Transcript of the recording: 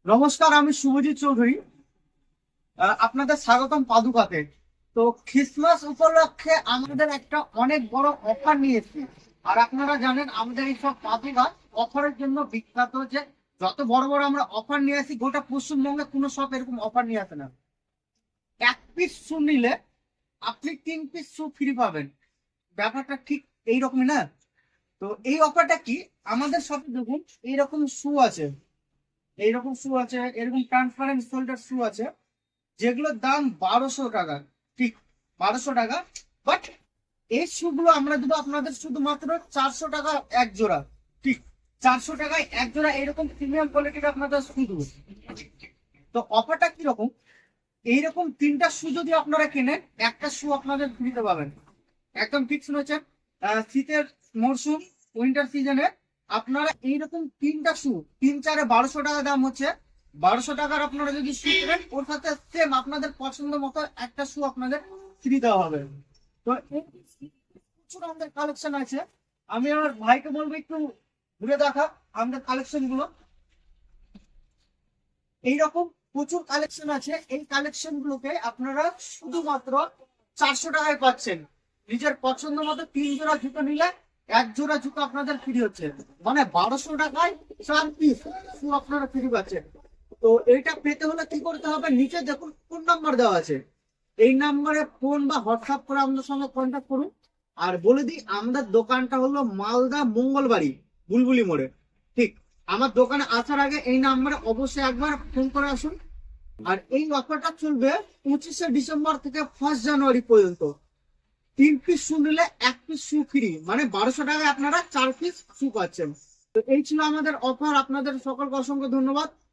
নমস্কার, আমি শুভজিৎ চৌধুরী। আপনাদের স্বাগতম পাদুকাতে। তো খ্রিসমাস উপলক্ষে আমাদের একটা অনেক বড় অফার নিয়ে এসেছি। আর আপনারা জানেন আমাদের এইসব পাদুকা অফারের জন্য বিখ্যাত, যে যত বড় বড় আমরা অফার নিয়ে আসি গোটা পশ্চিমবঙ্গে কোনো সব এরকম অফার নিয়ে আসে না। এক পিস শু নিলে আপনি 3 পিস শু ফ্রি পাবেন। ব্যাপারটা ঠিক এইরকমই না? তো এই অফারটা কি, আমাদের শপে দেখুন এইরকম শু আছে, এইরকম শু আছে, এরকম ট্রান্সপারেন্ট শোল্ডার শু আছে, যেগুলোর দাম 1200 টাকা। ঠিক, 1200 টাকা। বাট এই শুগুলো আমরা দেবো আপনাদের শুধুমাত্র 400 টাকা এক জোড়া। ঠিক, 400 টাকায় এক জোড়া এরকম প্রিমিয়াম কোয়ালিটির আপনাদের শু দেবো। তো অফারটা কিরকম, এইরকম 3টা শু যদি আপনারা কেনেন একটা শু আপনাদের ফ্রিতে পাবেন। একদম ফিক্স রয়েছে। শীতের মরশুম, উইন্টার সিজনে আপনারা এইরকম 3টা শু, 3 4 1200 টাকা দাম হচ্ছে। 1200 টাকার আপনারা যদি শু কেনেন ওর সাথে সেম আপনাদের পছন্দ মতো একটা শু আপনাদের ফ্রি দেওয়া হবে। তো এই প্রচুর আমাদের কালেকশন আছে। আমি আমার ভাইকে বলবো একটু ঘুরে দেখা আমাদের কালেকশন গুলো। এইরকম প্রচুর কালেকশন আছে, এই কালেকশন গুলোকে আপনারা শুধুমাত্র 400 টাকায় পাচ্ছেন। নিজের পছন্দ মতো 3 জোড়া জুতো নিলে এক জোড়া জুতো আপনাদের ফ্রি হচ্ছে। মানে 1200 টাকায় 4 পিস শু আপনারা ফ্রি পাচ্ছেন। তো এইটা পেতে হলে কি করতে হবে, নিচে দেখুন ফোন নাম্বার দেওয়া আছে, এই নাম্বারে ফোন বা হোয়াটসঅ্যাপ করে আমাদের সঙ্গে কন্ট্যাক্ট করুন। আর বলে দিই আমাদের দোকানটা হলো মালদা মঙ্গলবাড়ি, বুলবুলি মোড়ে। ঠিক, আমার দোকানে আসার আগে এই নাম্বারে অবশ্যই একবার ফোন করে আসুন। আর এই অফারটা চলবে 25শে ডিসেম্বর থেকে 1 জানুয়ারি পর্যন্ত। 3 পিস শু নিলে 1 পিস শু ফ্রি, মানে 1200 টাকায় আপনারা 4 পিস শু পাচ্ছেন। তো এই ছিল আমাদের অফার। আপনাদের সকলকে অসংখ্য ধন্যবাদ।